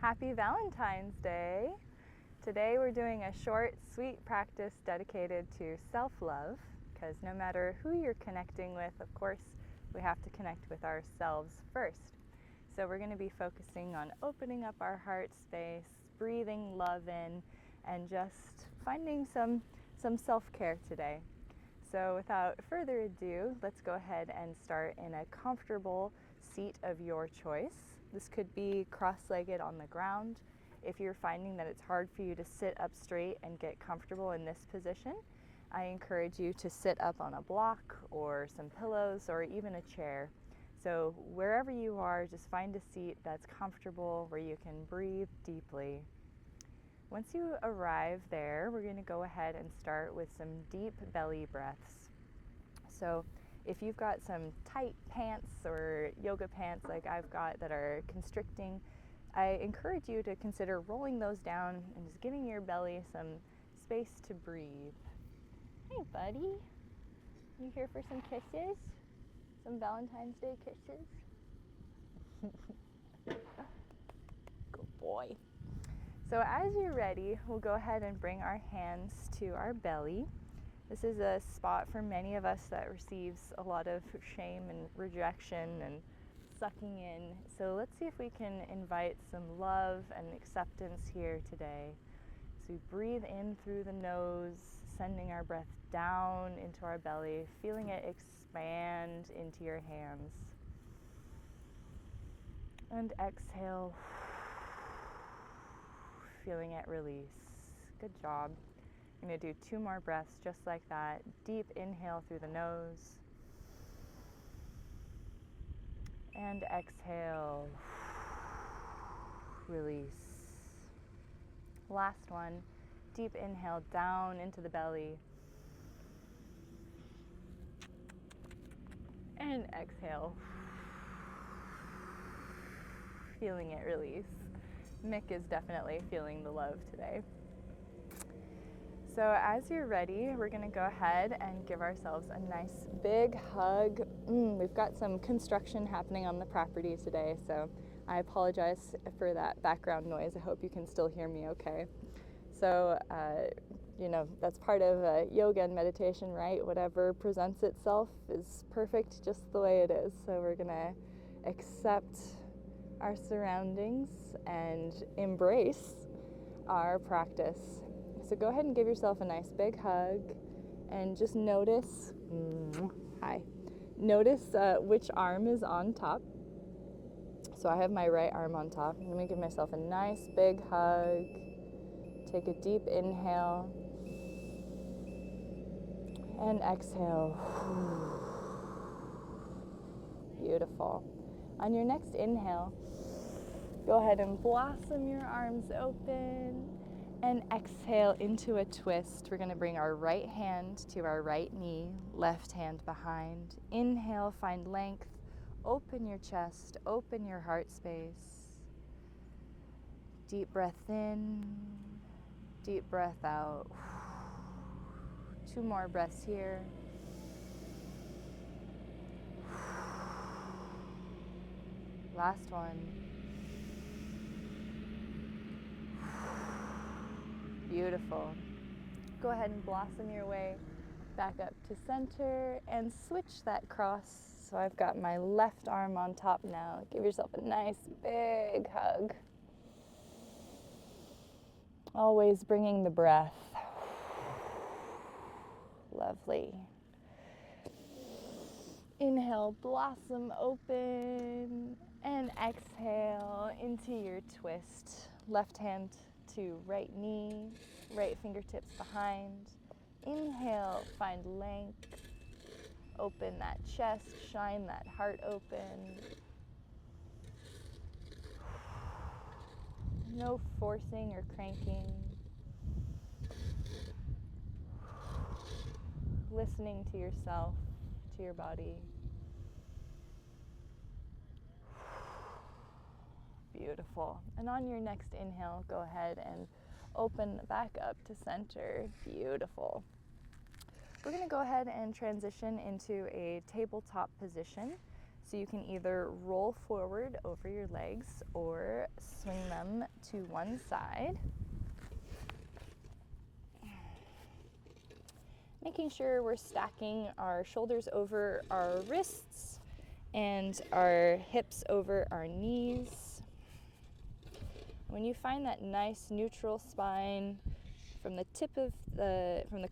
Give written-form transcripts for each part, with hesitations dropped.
Happy Valentine's Day! Today we're doing a short, sweet practice dedicated to self-love, because no matter who you're connecting with, of course, we have to connect with ourselves first. So we're going to be focusing on opening up our heart space, breathing love in, and just finding some self-care today. So without further ado, let's go ahead and start in a comfortable seat of your choice. This could be cross-legged on the ground. If you're finding that it's hard for you to sit up straight and get comfortable in this position, I encourage you to sit up on a block or some pillows or even a chair. So wherever you are, just find a seat that's comfortable where you can breathe deeply. Once you arrive there, we're going to go ahead and start with some deep belly breaths. So if you've got some tight pants or yoga pants like I've got that are constricting, I encourage you to consider rolling those down and just giving your belly some space to breathe. Hey buddy, you here for some kisses? Some Valentine's Day kisses? Good boy. So as you're ready, we'll go ahead and bring our hands to our belly. This is a spot for many of us that receives a lot of shame and rejection and sucking in. So let's see if we can invite some love and acceptance here today. So we breathe in through the nose, sending our breath down into our belly, feeling it expand into your hands. And exhale, feeling it release. Good job. I'm going to do 2 more breaths just like that. Deep inhale through the nose. And exhale. Release. Last one. Deep inhale down into the belly. And exhale. Feeling it release. Mick is definitely feeling the love today. So as you're ready, we're going to go ahead and give ourselves a nice big hug. We've got some construction happening on the property today, so I apologize for that background noise. I hope you can still hear me okay. So, that's part of yoga and meditation, right? Whatever presents itself is perfect just the way it is. So we're going to accept our surroundings and embrace our practice. So go ahead and give yourself a nice big hug and just notice, notice which arm is on top. So I have my right arm on top. I'm going to give myself a nice big hug. Take a deep inhale and exhale. Beautiful. On your next inhale, go ahead and blossom your arms open. And exhale into a twist. We're going to bring our right hand to our right knee, left hand behind. Inhale, find length. Open your chest, open your heart space. Deep breath in, deep breath out. 2 more breaths here. Last one. Beautiful. Go ahead and blossom your way back up to center and switch that cross. So I've got my left arm on top now. Give yourself a nice big hug. Always bringing the breath. Lovely. Inhale, blossom open, and exhale into your twist. Left hand to right knee, right fingertips behind. Inhale, find length. Open that chest, shine that heart open. No forcing or cranking. Listening to yourself, to your body. Beautiful. And on your next inhale, go ahead and open back up to center. Beautiful. We're going to go ahead and transition into a tabletop position. So you can either roll forward over your legs or swing them come to one side. Making sure we're stacking our shoulders over our wrists and our hips over our knees. When you find that nice neutral spine from the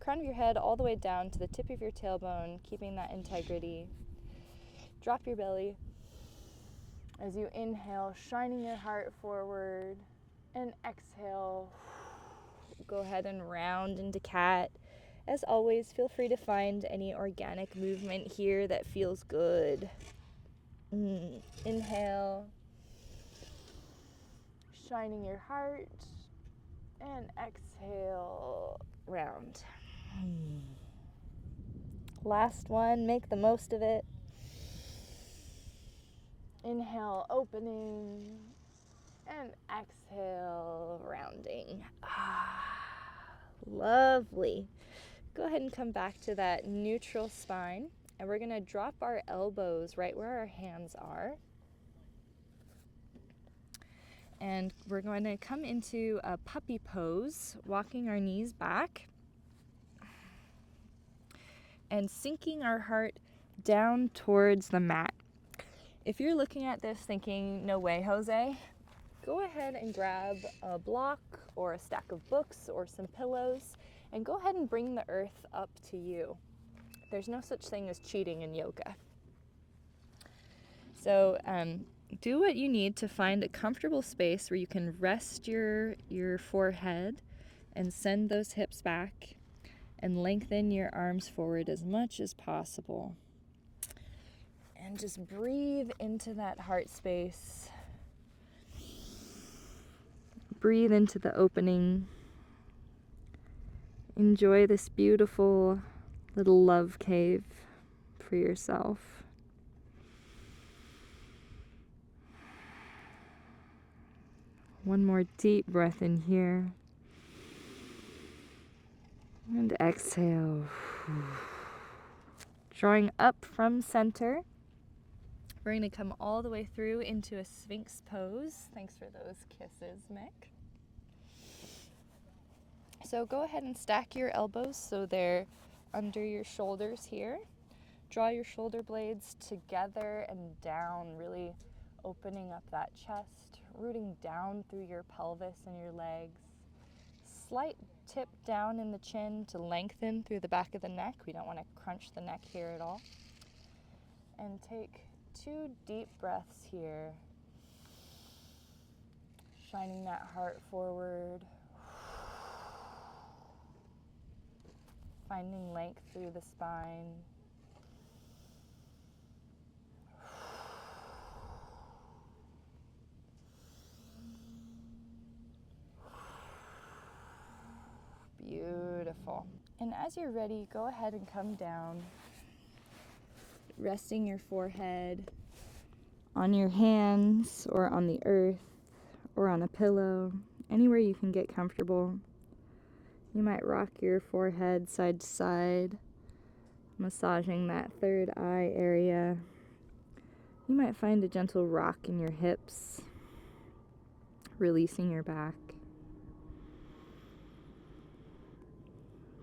crown of your head all the way down to the tip of your tailbone, keeping that integrity, drop your belly as you inhale, shining your heart forward, and exhale, go ahead and round into cat. As always, feel free to find any organic movement here that feels good. Inhale, shining your heart, and exhale, round. Last one, make the most of it. Inhale, opening, and exhale, rounding. Lovely. Go ahead and come back to that neutral spine, and we're going to drop our elbows right where our hands are. And we're going to come into a puppy pose, walking our knees back and sinking our heart down towards the mat. If you're looking at this thinking, no way, Jose, go ahead and grab a block or a stack of books or some pillows and go ahead and bring the earth up to you. There's no such thing as cheating in yoga. So do what you need to find a comfortable space where you can rest your forehead and send those hips back and lengthen your arms forward as much as possible. And just breathe into that heart space. Breathe into the opening. Enjoy this beautiful little love cave for yourself. One more deep breath in here. And exhale. Drawing up from center. We're going to come all the way through into a Sphinx pose. Thanks for those kisses, Mick. So go ahead and stack your elbows so they're under your shoulders here. Draw your shoulder blades together and down, really opening up that chest, rooting down through your pelvis and your legs. Slight tip down in the chin to lengthen through the back of the neck. We don't want to crunch the neck here at all. And take 2 deep breaths here, shining that heart forward, finding length through the spine. Beautiful. And as you're ready, go ahead and come down, resting your forehead on your hands or on the earth or on a pillow, anywhere you can get comfortable. You might rock your forehead side to side, massaging that third eye area. You might find a gentle rock in your hips, releasing your back.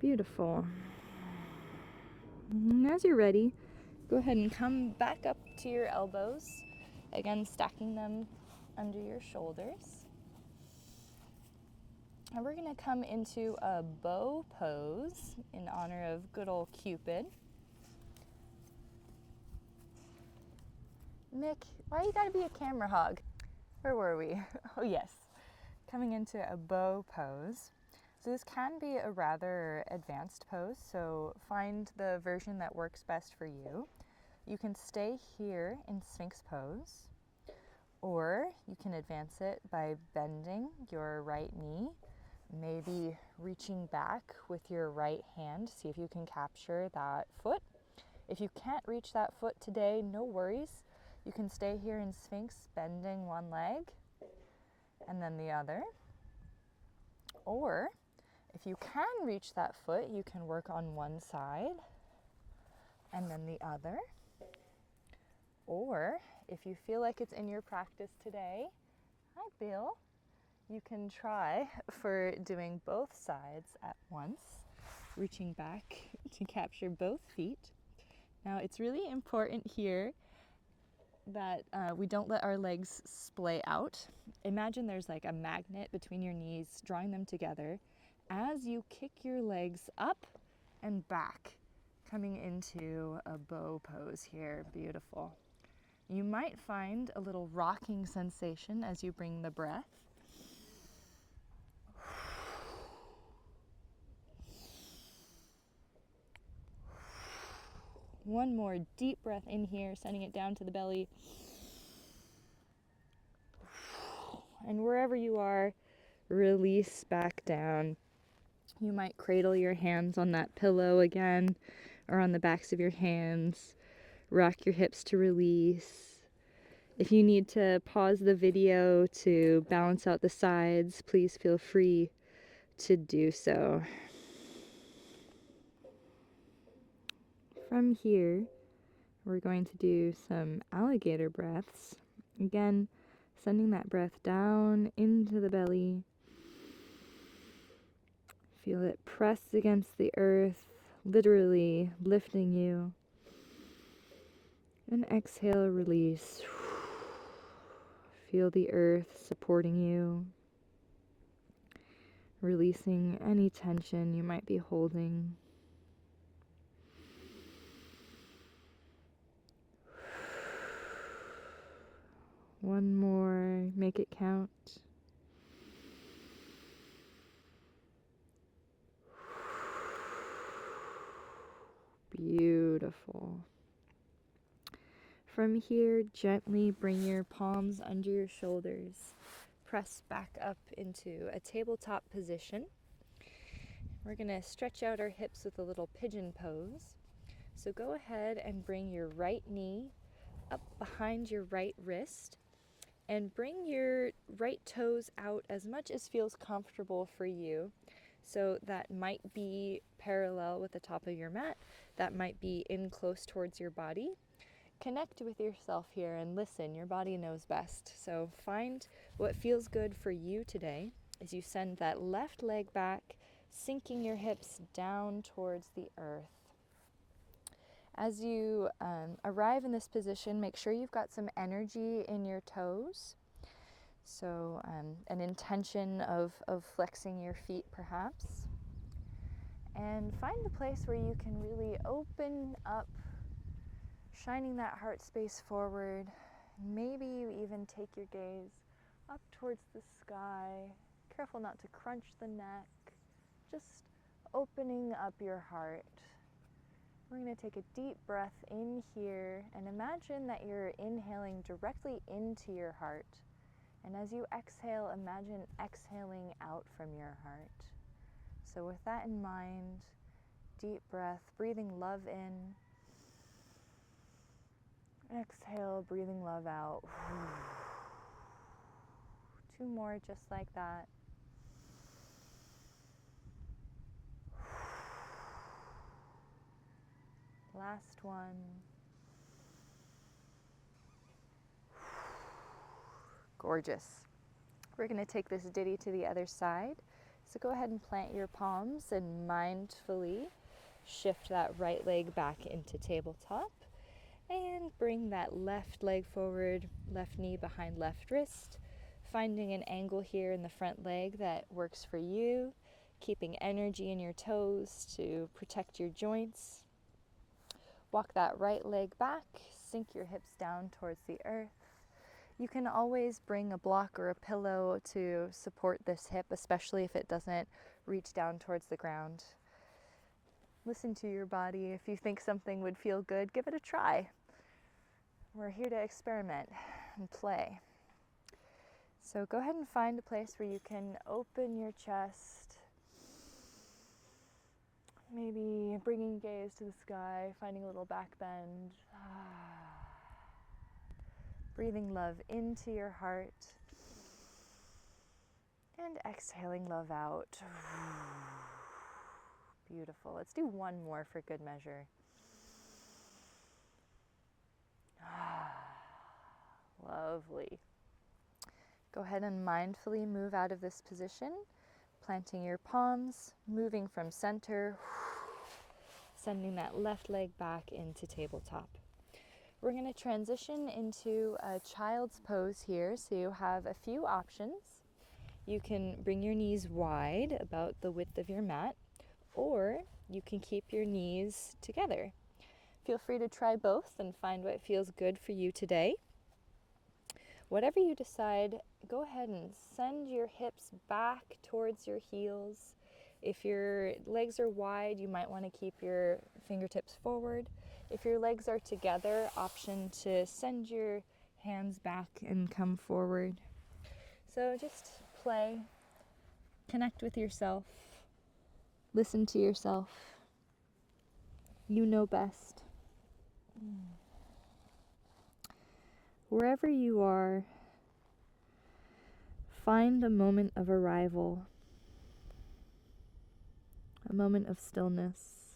Beautiful. And as you're ready, go ahead and come back up to your elbows, again stacking them under your shoulders. And we're going to come into a bow pose in honor of good old Cupid. Mick, why you gotta be a camera hog? Where were we? Oh yes, coming into a bow pose. So this can be a rather advanced pose, so find the version that works best for you. You can stay here in Sphinx pose, or you can advance it by bending your right knee, maybe reaching back with your right hand, see if you can capture that foot. If you can't reach that foot today, no worries. You can stay here in Sphinx, bending one leg and then the other. Or if you can reach that foot, you can work on one side and then the other. Or if you feel like it's in your practice today, hi Bill, You can try for doing both sides at once, reaching back to capture both feet. Now it's really important here that we don't let our legs splay out. Imagine there's like a magnet between your knees, drawing them together as you kick your legs up and back, coming into a bow pose here. Beautiful. You might find a little rocking sensation as you bring the breath. One more deep breath in here, sending it down to the belly. And wherever you are, release back down. You might cradle your hands on that pillow again, or on the backs of your hands. Rock your hips to release. If you need to pause the video to balance out the sides, please feel free to do so. From here, we're going to do some alligator breaths. Again, sending that breath down into the belly. Feel it press against the earth, literally lifting you. And exhale, release. Feel the earth supporting you, releasing any tension you might be holding. One more, make it count. Beautiful. From here, gently bring your palms under your shoulders. Press back up into a tabletop position. We're going to stretch out our hips with a little pigeon pose. So go ahead and bring your right knee up behind your right wrist and bring your right toes out as much as feels comfortable for you. So that might be parallel with the top of your mat. That might be in close towards your body. Connect with yourself here and listen. Your body knows best. So find what feels good for you today as you send that left leg back, sinking your hips down towards the earth. As you arrive in this position, make sure you've got some energy in your toes. So an intention of flexing your feet perhaps. And find a place where you can really open up, shining that heart space forward. Maybe you even take your gaze up towards the sky. Careful not to crunch the neck. Just opening up your heart. We're going to take a deep breath in here and imagine that you're inhaling directly into your heart. And as you exhale, imagine exhaling out from your heart. So with that in mind, deep breath, breathing love in. Exhale, breathing love out. 2 more just like that. Last one. Gorgeous. We're going to take this ditty to the other side. So go ahead and plant your palms and mindfully shift that right leg back into tabletop. And bring that left leg forward, left knee behind left wrist. Finding an angle here in the front leg that works for you. Keeping energy in your toes to protect your joints. Walk that right leg back, sink your hips down towards the earth. You can always bring a block or a pillow to support this hip, especially if it doesn't reach down towards the ground. Listen to your body. If you think something would feel good, give it a try. We're here to experiment and play. So go ahead and find a place where you can open your chest. Maybe bringing gaze to the sky, finding a little back bend. Breathing love into your heart. And exhaling love out. Beautiful. Let's do one more for good measure. Lovely. Go ahead and mindfully move out of this position, planting your palms, moving from center, sending that left leg back into tabletop. We're going to transition into a child's pose here, so you have a few options. You can bring your knees wide, about the width of your mat, or you can keep your knees together. Feel free to try both and find what feels good for you today. Whatever you decide, go ahead and send your hips back towards your heels. If your legs are wide, you might want to keep your fingertips forward. If your legs are together, option to send your hands back and come forward. So just play, connect with yourself, listen to yourself. You know best. Wherever you are, find a moment of arrival, a moment of stillness,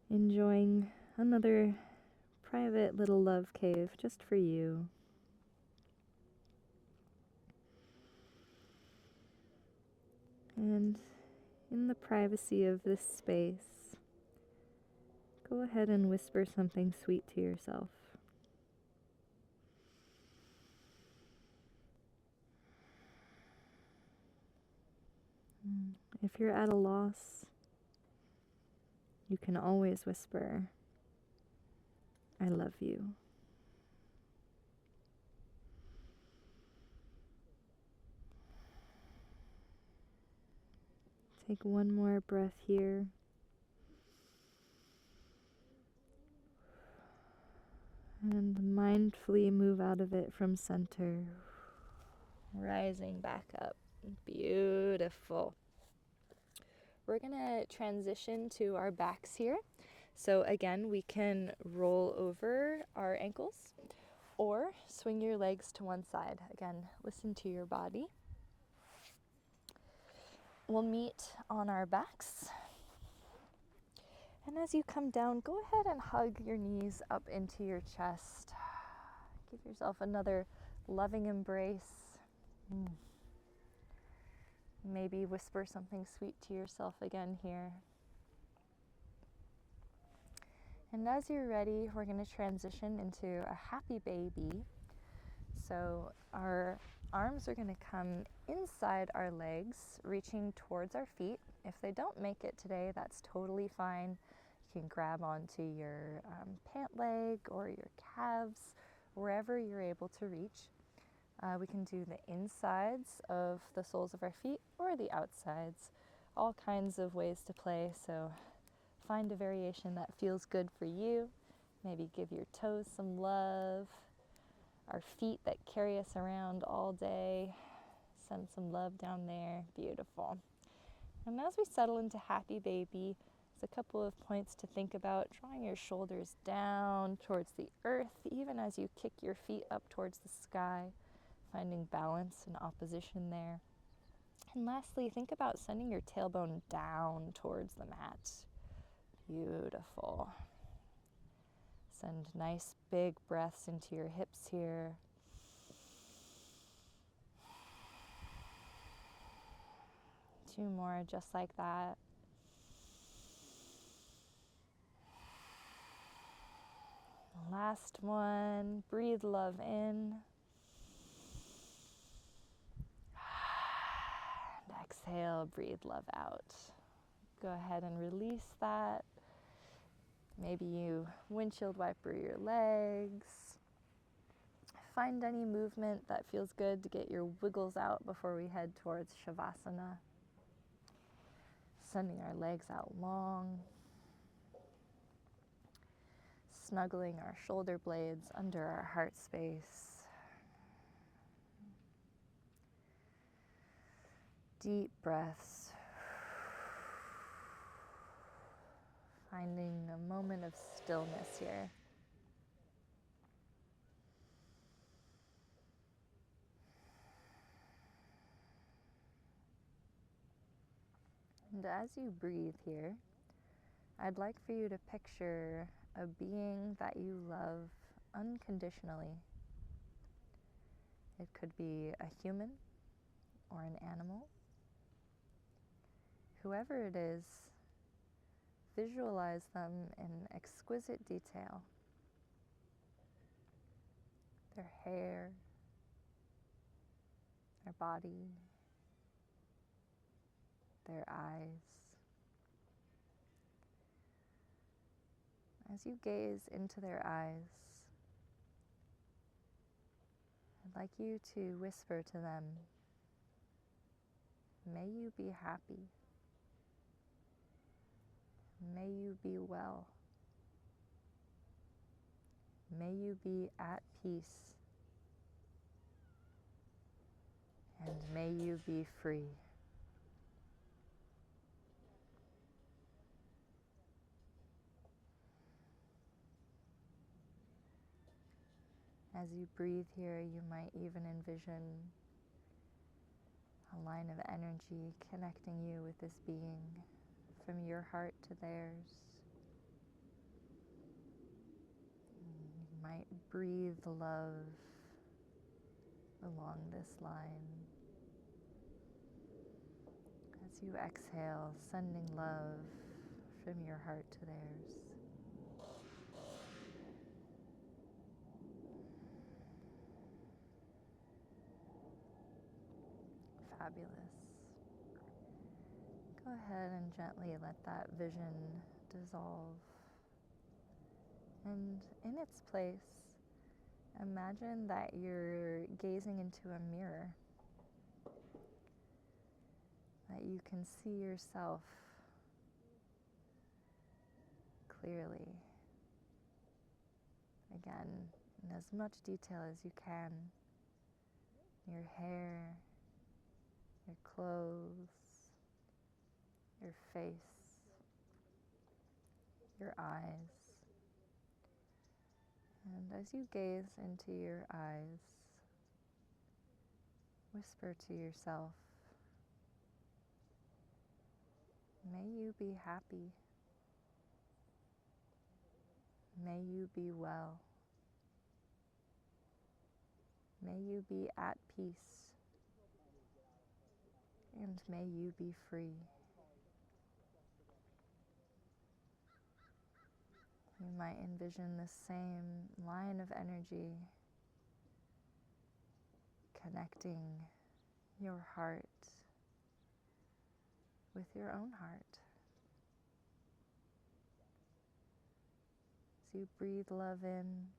enjoying another private little love cave just for you. And in the privacy of this space, go ahead and whisper something sweet to yourself. If you're at a loss, you can always whisper, "I love you." Take one more breath here. And mindfully move out of it from center, rising back up. Beautiful. We're going to transition to our backs here. So again, we can roll over our ankles or swing your legs to one side. Again, listen to your body. We'll meet on our backs. And as you come down, go ahead and hug your knees up into your chest. Give yourself another loving embrace. Maybe whisper something sweet to yourself again here. And as you're ready, we're going to transition into a happy baby. So our arms are going to come inside our legs, reaching towards our feet. If they don't make it today, that's totally fine. You can grab onto your pant leg or your calves, wherever you're able to reach. We can do the insides of the soles of our feet or the outsides. All kinds of ways to play, so find a variation that feels good for you. Maybe give your toes some love. Our feet that carry us around all day, send some love down there. Beautiful. And as we settle into happy baby, there's a couple of points to think about. Drawing your shoulders down towards the earth, even as you kick your feet up towards the sky, finding balance and opposition there. And lastly, think about sending your tailbone down towards the mat. Beautiful. Send nice big breaths into your hips here. Two more just like that. Last one. Breathe love in. And exhale, breathe love out. Go ahead and release that. Maybe you windshield wiper your legs. Find any movement that feels good to get your wiggles out before we head towards Shavasana. Sending our legs out long. Snuggling our shoulder blades under our heart space. Deep breaths. Finding a moment of stillness here. And as you breathe here, I'd like for you to picture a being that you love, unconditionally. It could be a human or an animal. Whoever it is, visualize them in exquisite detail. Their hair, their body, their eyes. As you gaze into their eyes, I'd like you to whisper to them, "May you be happy. May you be well. May you be at peace. And may you be free." As you breathe here, you might even envision a line of energy connecting you with this being from your heart to theirs. You might breathe love along this line. As you exhale, sending love from your heart to theirs. Fabulous. Go ahead and gently let that vision dissolve. And in its place, imagine that you're gazing into a mirror, that you can see yourself clearly. Again, in as much detail as you can. Your hair, your clothes, your face, your eyes. And as you gaze into your eyes, whisper to yourself, "May you be happy. May you be well. May you be at peace. And may you be free." You might envision the same line of energy connecting your heart with your own heart. As you breathe love in,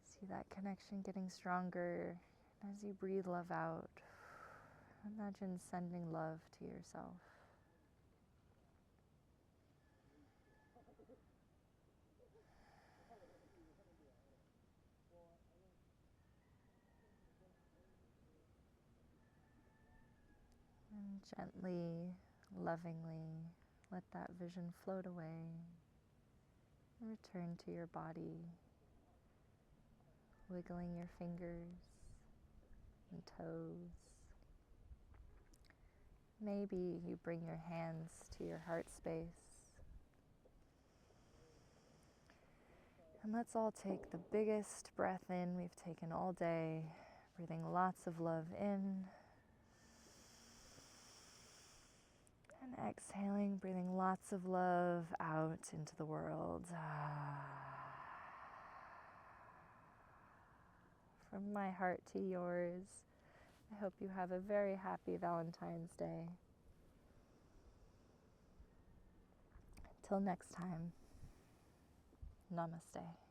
see that connection getting stronger. As you breathe love out, imagine sending love to yourself. And gently, lovingly, let that vision float away. Return to your body, wiggling your fingers and toes. Maybe you bring your hands to your heart space. And let's all take the biggest breath in we've taken all day, breathing lots of love in. And exhaling, breathing lots of love out into the world. From my heart to yours, I hope you have a very happy Valentine's Day. Till next time, namaste.